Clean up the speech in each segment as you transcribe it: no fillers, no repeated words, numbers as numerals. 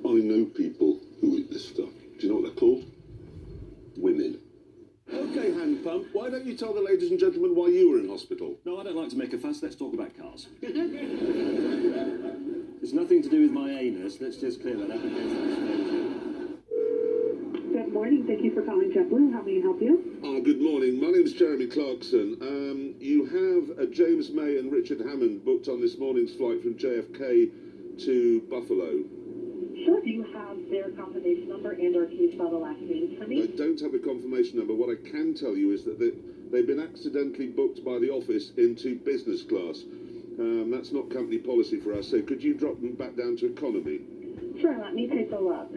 I know people who eat this stuff. Do you know what they're called? Women. Okay, hand pump, why don't you tell the ladies and gentlemen why you were in hospital? No, I don't like to make a fuss. Let's talk about cars. It's nothing to do with my anus. Let's just clear that up. Good morning. Thank you for calling JetBlue. How may I help you? Good morning. My name's Jeremy Clarkson. You have James May and Richard Hammond booked on this morning's flight from JFK to Buffalo. Sure. Do you have their confirmation number and or can you spell the last names for me? I don't have a confirmation number. What I can tell you is that they've been accidentally booked by the office into business class. That's not company policy for us, so could you drop them back down to economy? Sure. Let me take a look.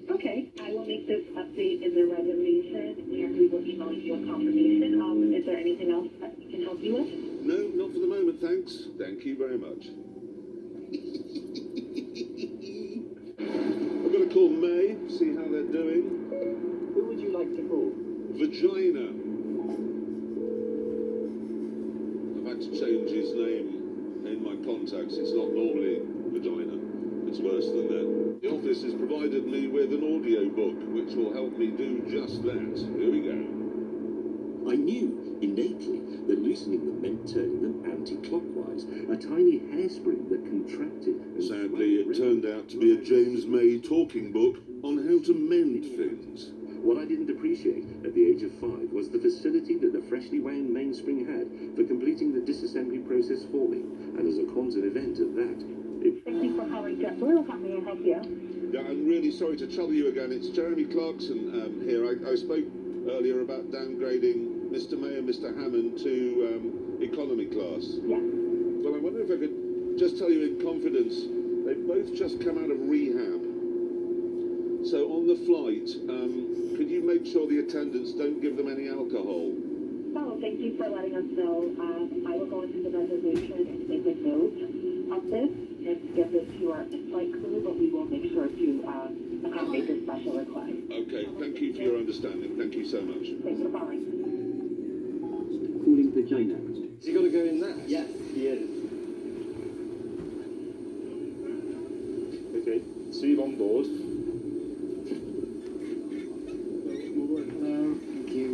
Okay. I will make this update in the reservation and we will email you a confirmation. Is there anything else that we can help you with? No, not for the moment, thanks. Thank you very much. I've got to call May, see how they're doing. Who would you like to call? Vagina. I've had to change his name in my contacts. It's not normally Vagina. It's worse than that. The office has provided me with an audio book which will help me do just that. Here we go. I knew innately that loosening them meant turning them anti-clockwise, a tiny hairspring that contracted. Sadly, it turned out to be a James May talking book on how to mend things. What I didn't appreciate at the age of 5 was the facility that the freshly wound mainspring had for completing the disassembly process for me, and as a quantum event at that. Thank you for calling JetBlue. How may I help you? Yeah, I'm really sorry to trouble you again. It's Jeremy Clarkson here. I spoke earlier about downgrading Mr. May and Mr. Hammond to economy class. Yeah. Well, I wonder if I could just tell you in confidence, they've both just come out of rehab. So on the flight, could you make sure the attendants don't give them any alcohol? Oh, thank you for letting us know. I will go into the reservation and make a note of this and get this to our flight crew, but we will make sure to accommodate this special request. Okay, thank you for your understanding. Thank you so much. Thanks for calling. Calling Vagina. Has he got to go in that? Yes, he is. Okay, see you on board. Hello, thank you.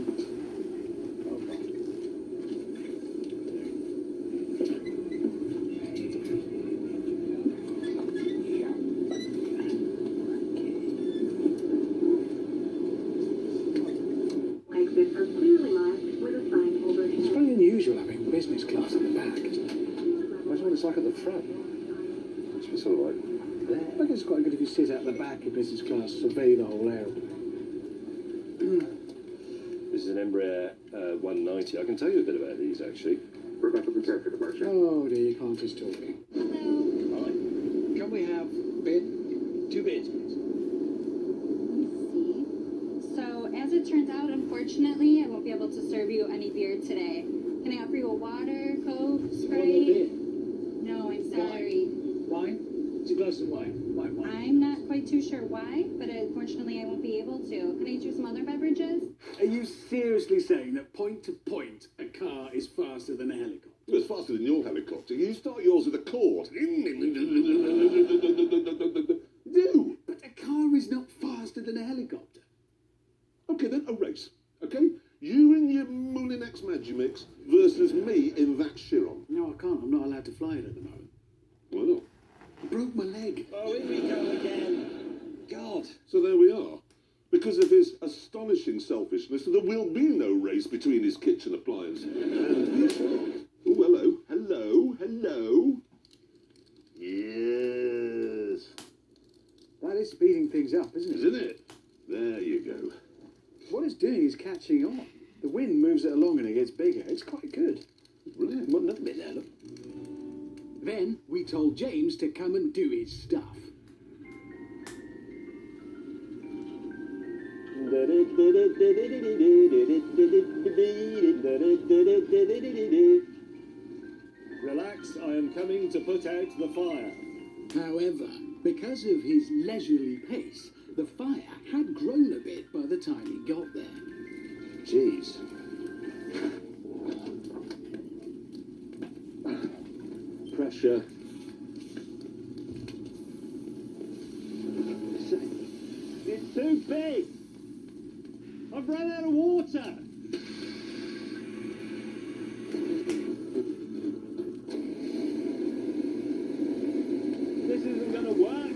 It's very unusual having business class at the back. Imagine what it's like at the front. It's just sort of like there. I think it's quite good if you sit at the back of business class, survey the whole area. This is an Embraer 190. I can tell you a bit about these actually. Rebecca, prepare for departure. Oh dear, you can't just talking. Hi. Can we have bid? 2 bids, please. So, as it turns out, unfortunately, I won't be able to serve you any beer today. Can I offer you a water, Coke, One more Sprite? bid. No, I'm sorry. Wine? It's a glass of wine. White wine. I'm not quite too sure why, but unfortunately, I won't be able to. Can I choose some other beverages? Are you seriously saying that point to point, a car is faster than a helicopter? It's faster than your helicopter. You start yours with a cord. No! But a car is not faster than a helicopter. Okay, then a race. Okay? You and your Moulinex Magimix versus me in that Chiron. No, I can't. I'm not allowed to fly it at the moment. Why not? I broke my leg. Oh, here we go again. God. So there we are. Because of his astonishing selfishness, there will be no race between his kitchen appliance and his... Oh, hello. Hello. Hello. Yes. That is speeding things up, isn't it? Isn't it? There you go. What it's doing is catching on. The wind moves it along and it gets bigger. It's quite good. Brilliant. Well, another bit there, look. Then we told James to come and do his stuff. Relax, I am coming to put out the fire. However, because of his leisurely pace, the fire had grown a bit by the time he got there. Jeez. Pressure. big. I've run out of water. This isn't going to work.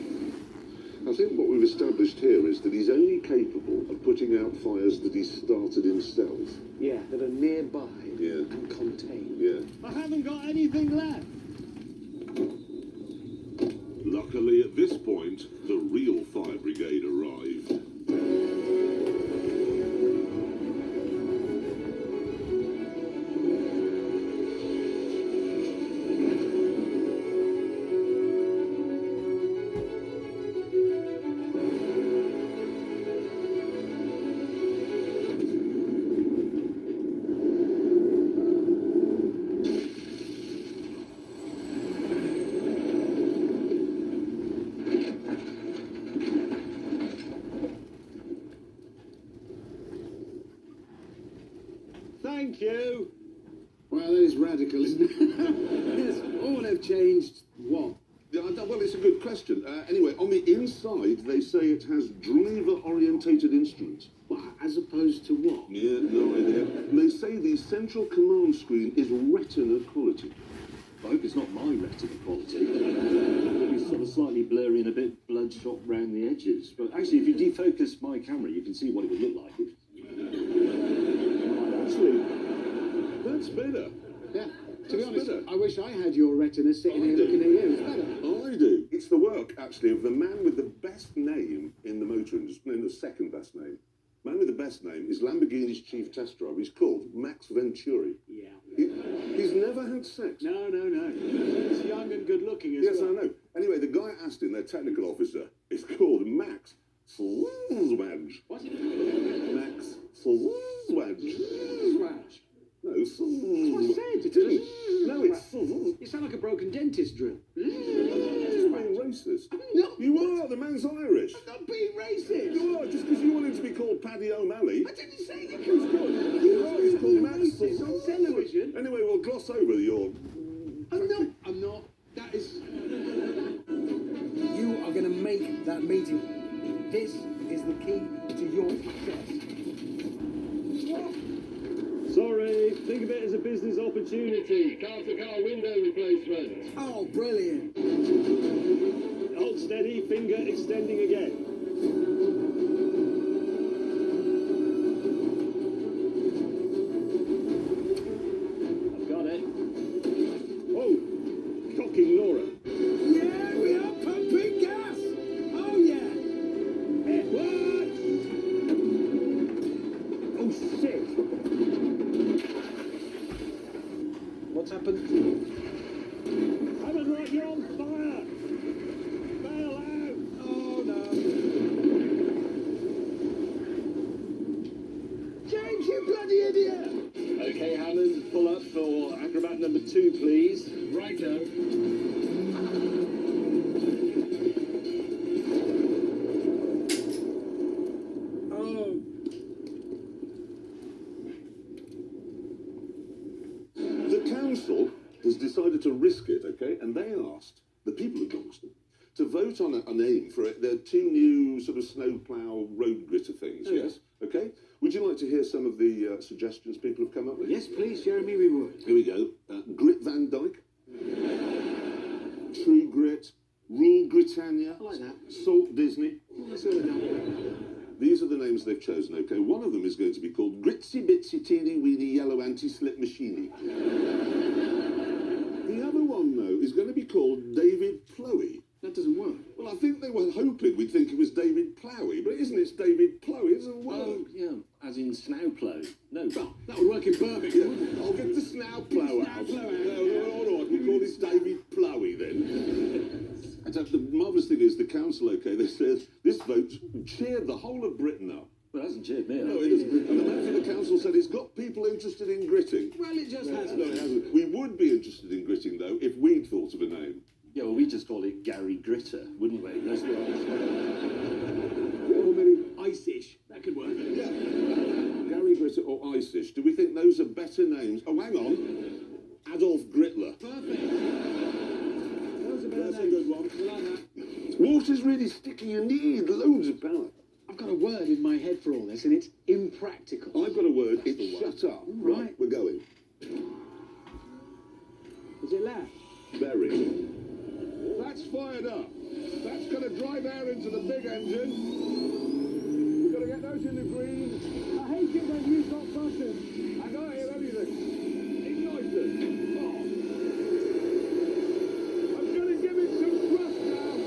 I think what we've established here is that he's only capable of putting out fires that he's started himself. Yeah, that are nearby Yeah. and contained. Yeah. I haven't got anything left. Luckily, at this point, the real fire brigade arrived. Thank you. Well, that is radical, isn't it? Yes, all have changed what? Yeah, well, it's a good question. Anyway, on the inside, they say it has driver-orientated instruments. Well, as opposed to what? Yeah, no idea. They say the central command screen is retina quality. I hope it's not my retina quality. It's sort of slightly blurry and a bit bloodshot round the edges. But actually, if you defocus my camera, you can see what it would look like. Actually, that's better. Yeah. To be That's honest, better. I wish I had your retina sitting I here do. looking at you. It's better. I do. It's the work, actually, of the man with the best name in the motor industry, no, the second best name. Man with the best name is Lamborghini's chief test driver. He's called Max Venturi. Yeah. He's never had sex. No. He's young and good looking as Yes, well. I know. Anyway, the guy at Aston, their technical officer, is called Max Slzwaj. What? Max Slzwaj. Scratch. No, That's what I said. It isn't. No, it's You sound like a broken dentist drill. You're being racist. No, You are. The man's Irish. I'm not being racist. You are, just because you want him to be called Paddy O'Malley. I didn't say that. He's called, you are, he's called Max Racist on television. Anyway, we'll gloss over your... I'm not. That is. You are going to make that meeting. This is the key to your success. Sorry, think of it as a business opportunity. Car-to-car window replacement. Oh, brilliant. Hold steady, finger extending again. I've got it. Oh, cocking Laura. Yeah, we are pumping gas. Oh, yeah. It works! Oh, shit. What's happened? Haven't right, you're on fire! Bail out! Oh, no. James, you bloody idiot. Okay, Hammond, pull up for acrobat number 2, please. Righto. Oh. The council has decided to risk it, okay? And they asked the people of Gongston to vote on a name for it. There are 2 new sort of snowplow road gritter things, Oh, yes? Okay? Would you like to hear some of the suggestions people have come up with? Yes, please, Jeremy, we would. Here we go. Grit Van Dyke. True Grit. Rule Britannia. I like that. Salt Disney. Let's go with that. These are the names they've chosen, okay? One of them is going to be called Gritsy Bitsy Teeny Weeny Yellow Anti-Slip Machine. The other one, though, is going to be called David Plowy. That doesn't work. Well, I think they were hoping we'd think it was David Plowy, but it isn't. It's David Plowy. It doesn't work. Oh, yeah, as in snowplow. No, Well, that would work in Birmingham, wouldn't it? I'll get the snowplow out. Snowplow out. No, all right, we call this David Plowy then. And the marvellous thing is the council, okay, they said this vote cheered the whole of Britain up. well, it hasn't cheered me No, up. it isn't. And the man from the council said it's got people interested in gritting. Well, it just No, hasn't. it hasn't. We would be interested in gritting, though, if we'd thought of a name. Yeah, well, we just call it Gary Gritter, wouldn't we? That's what Or maybe ice-ish. That could work. Yeah. Gary Gritter or Icish. Do we think those are better names? Oh, hang on. Adolf Gritler. Perfect. Those are better That's a names. good one. We like that. Water's really sticky. You need loads of power. I've got a word in my head for all this, and it's impractical. I've got a word. It's It's shut up. Right. We're going. Is it loud? Very. That's fired up. That's going to drive air into the big engine. We've got to get those in the green. I hate it when you've got buttons. I can't hear anything. Ignited. Oh. I'm going to give it some thrust now.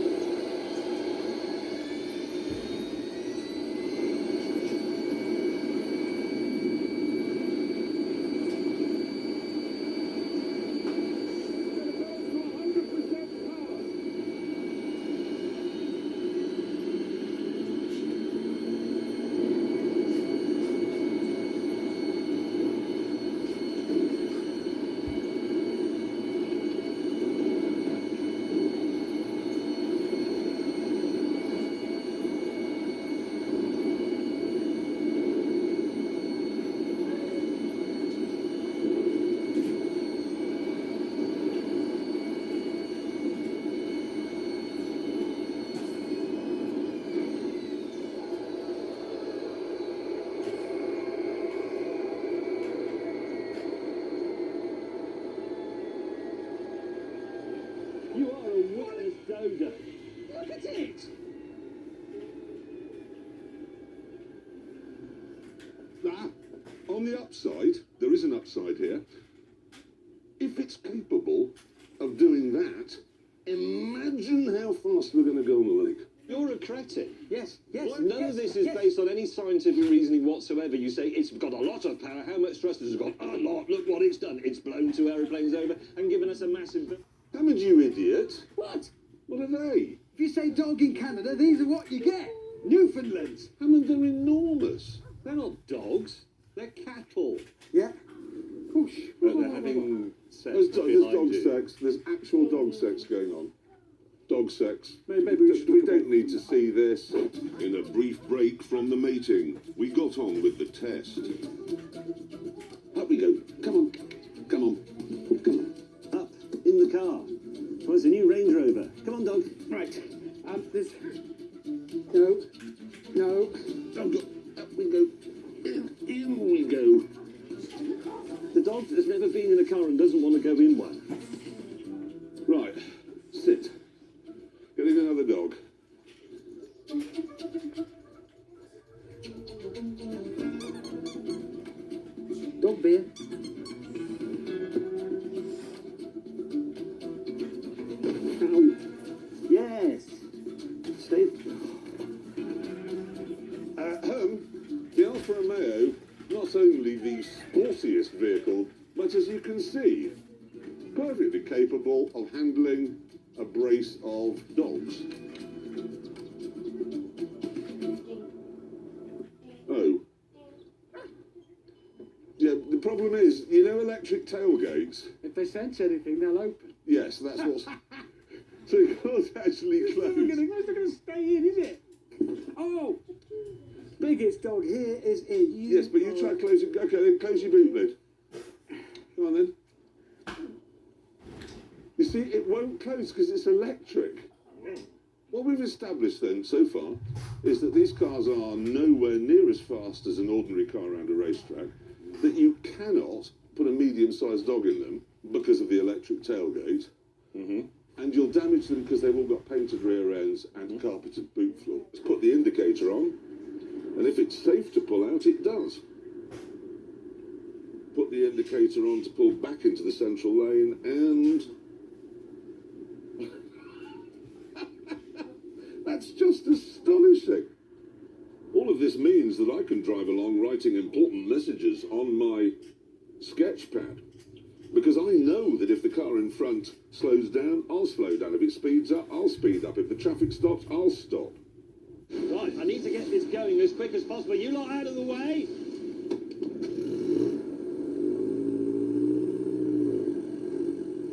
You are a witness dodo. Look at it! On the upside, there is an upside here. If it's capable of doing that, imagine how fast we're going to go on the lake. You're a cretin. Yes, yes. None yes, of this is yes. based on any scientific reasoning whatsoever. You say it's got a lot of power. How much thrust has it got? A lot. Look what it's done. It's blown 2 aeroplanes over and given us a massive... Hammond, you idiot. What? What are they? If you say dog in Canada, these are what you get. Newfoundlands. Hammond, they're enormous. They're not dogs. They're cattle. Yeah. Whoosh. But they're having sex There's behind dog you. sex. There's actual dog sex going on. Dog sex. Maybe we should We talk don't need to see this. In a brief break from the mating, we got on with the test. Up we go. Come on. Come on. Come on. Up in the car. Well, it's a new Range Rover. Come on, dog. Right. There's... No. No. Oh, go. Up we go. In we go. The dog has never been in a car and doesn't want to go in one. Right. Sit. Getting another dog. Dog beer. Ow. Yes. Steve. The Alfa Romeo, not only the sportiest vehicle, but as you can see, perfectly capable of handling a brace of dogs. Oh. Yeah, the problem is, you know electric tailgates? If they sense anything, they'll open. Yes, that's what's... So it can't actually close. It's not going to stay in, is it? Oh! Biggest dog here is in. Yes, but you try closing... Okay, then close your boot lid. Come on then. You see, it won't close because it's electric. What we've established then, so far, is that these cars are nowhere near as fast as an ordinary car around a racetrack, that you cannot put a medium-sized dog in them because of the electric tailgate, and you'll damage them because they've all got painted rear ends and carpeted boot floor. Just put the indicator on, and if it's safe to pull out, it does. Put the indicator on to pull back into the central lane, and... That's just astonishing. All of this means that I can drive along writing important messages on my sketch pad. Because I know that if the car in front slows down, I'll slow down. If it speeds up, I'll speed up. If the traffic stops, I'll stop. Right, I need to get this going as quick as possible. You lot out of the way.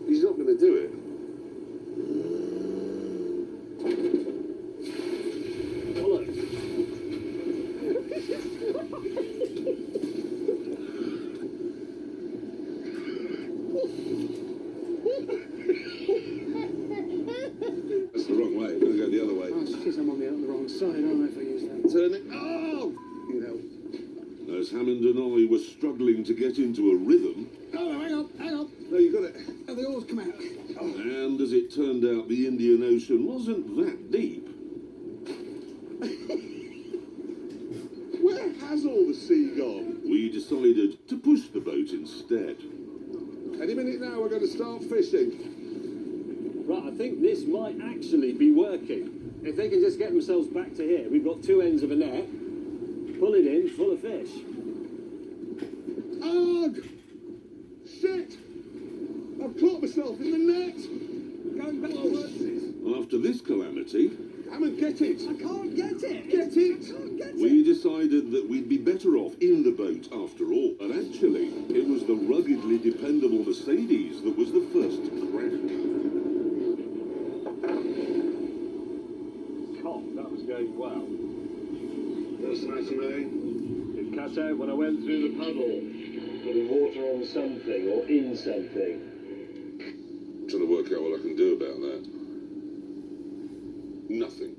He's not going to do it. Follow. That's the wrong way. We're going to go the other way. Oh, jeez, I'm on the wrong side, aren't I, if I use that? turning. Oh! You know. As Hammond and I were struggling to get into a rhythm. Oh, hang on. No, you got it. Oh, the oars come out. And as it turned out, the Indian Ocean wasn't that deep. Where has all the sea gone? We decided to push the boat instead. Any minute now, we're going to start fishing. Right, I think this might actually be working. If they can just get themselves back to here, we've got two ends of a net. Pull it in, full of fish. Ugh! Shit! I've caught myself in the net! Going back to work. After this calamity, Hammond, get it! I can't get it. Get it! I can't get it. We decided that we'd be better off in the boat after all. But actually, it was the ruggedly dependable Mercedes that was the first to crack. God, that was going well. That's nice, eh? It cut out when I went through the puddle. Putting water on something or in something. Trying to work out what I can do about that. Nothing.